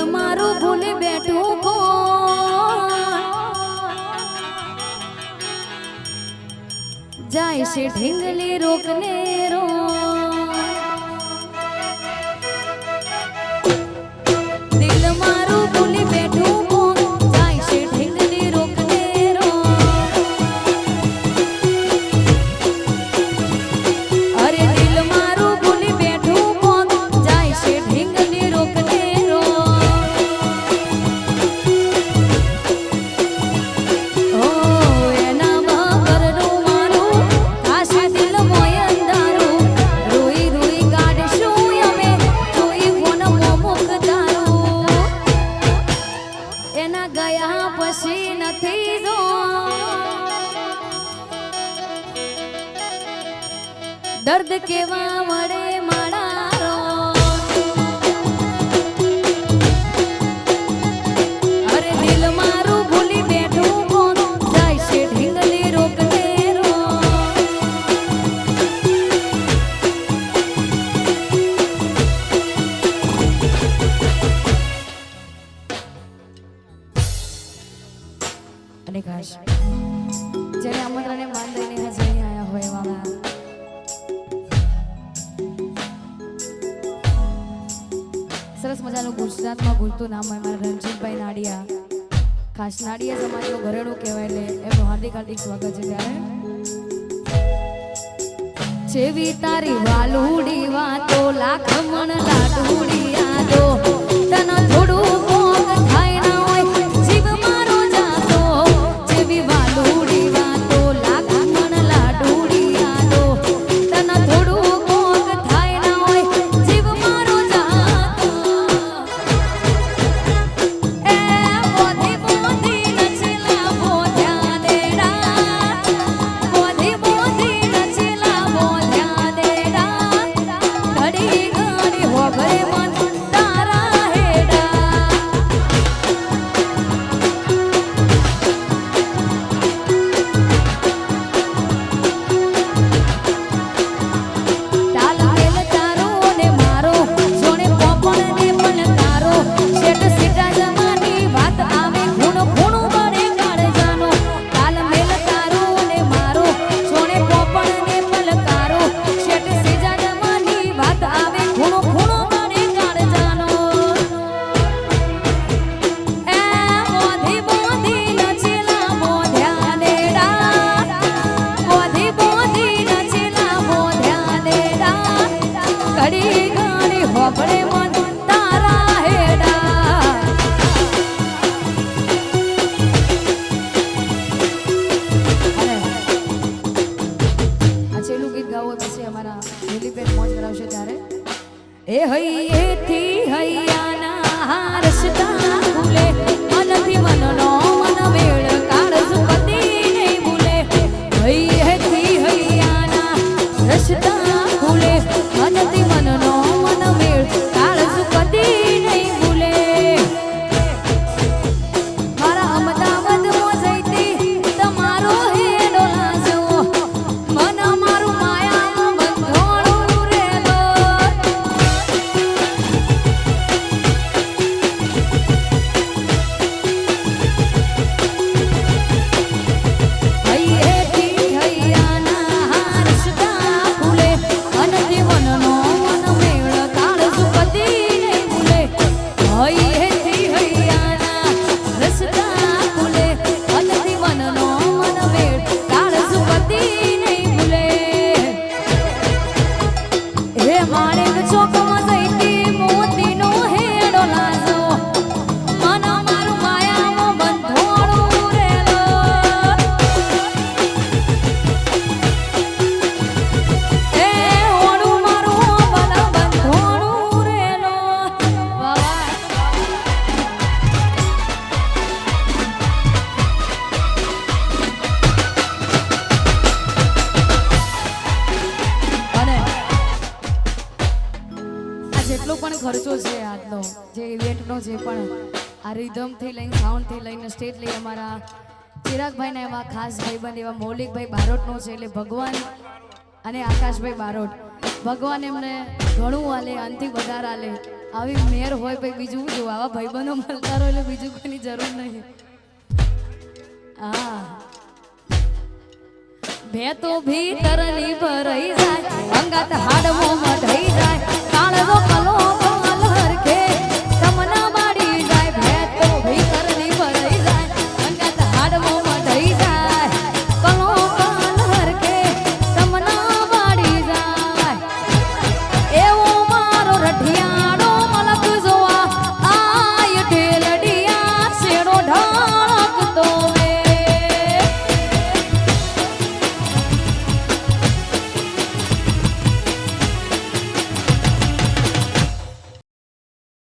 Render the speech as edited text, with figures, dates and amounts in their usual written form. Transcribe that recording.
મારું ભૂલી બેઠું કોણ જાય છે ઢીંગલી રોકને રો દિલ મારું ભૂલી બેઠું કોણ જાય છે ઢીંગલી રોકને રો અરે દિલ મારું ભૂલી બેઠું કોણ જાય છે ઢીંગલી રોકને રો ઓ એના વગરનું મારું આશા દિલ મોય અંધારું રોઈ રોઈ કાઢશું અમે જોઈ ફોન મોમુખ તારું એના ગયા પછી નથી જો દર્દ કેવા વડે માળારો અરે દિલ મારું ભૂલી બેઠું કોણ જાય છે ઢીંગલી રોકને રો અને ખાસ જેને આમંત્રણને માન દઈને હાજરી આયા હોય વાળા સરસ મજાનું ગુજરાતમાં ભૂલતું નામ હોય મારા રણજીતભાઈ નાડિયા ખાસ નાડિયા સમાજનું ઘરેણું કહેવાય એટલે એમનું હાર્દિક હાર્દિક સ્વાગત છે ત્યારે જેવી તારી વાલુડી વાતો લાખ મણ લાડુડી યાદો તને થોડું ભોગ થાય ના હોય જીવ મારો જાતો જેવી વાલુડી વાતો લાખ મણ લાડુડી યાદો તને થોડું ભોગ થાય ના હોય જીવ મારો જાતો એ બોધી બોધી નચલા બોધ્યા દેડા બોધી બોધી નચલા બોધ્યા દેડા ઘડી ઘડી હોભરે મન તારા હેડા તાલ મેલ તારો ને મારો સોને પોપણ ને પલકારો શેઠ સીટા જમાની વાત આવે ખૂણ ખૂણ બળે કાળજાનો તાલ મેલ તારો ને મારો સોને પોપણ ને પલકારો શેઠ સીટા જમાની વાત આવે ખૂણ ખૂણ બળે કાળજાનો એ બોધી બોધી નચલા બોધ્યા દેડા બોધી બોધી નચલા બોધ્યા દેડા ઘડી ઘડી હોભળે મન તારા હેડા અને આ છેલ્લું ગીત ગાવું હોય પછી અમારા લીલીબેન મોજ કરાવશે ત્યારે એ હૈયેથી હૈયાના રસ્તા ખુલે મનથી મનનો મન મેળ કાળજુ કદી નહીં ભૂલે હૈયેથી હૈયાના રસ્તા ખુલે મનથી મનનો મન મેળ કાળજુ કદી નહીં ભૂલે મારા અમદાવાદમાં જઈતી તમારો હેડો લાજો મન મારું માયામાં બંધોણું રેલો હૈયેથી હૈયાના રસ્તા ખુલે મનથી મનનો મન મેળ કાળજુ કદી નહીં ભૂલે હૈયેથી હૈયાના રસ્તા ખુલે મનથી મનનો મન મેળ કાળજુ કદી નહીં ભૂલે હે માણેક ચોકમાં જઈતી મોતીનો હેડો લાજો મન મારું માયામાં બંધોણું રેલો એ ઓણું મારું ભલા બંધોણું રેલો વાહ અને આ જેટલો પણ ખર્ચો છે આજનો જે ઇવેન્ટનો જે પણ આ રિધમથી લઈને સાઉન્ડથી લઈને સ્ટેજ લઈ અમારા ચિરાગભાઈના એવા ખાસ ભાઈબંધ એવા મૌલિકભાઈ બારોટનો છે એટલે ભગવાન અને આકાશભાઈ બારોટ ભગવાન એમને ઘણું આલે આનથી વધારે આલે આવી મેર હોય ભાઈ બીજું જો આવા ભાઈબંધો મળતા રહો એટલે બીજું કોઈની જરૂર નહીં હા ભે તો ભીતરની ભરાઈ જાય અંગાત હાડમો મઢાઈ જાય કાળો કલો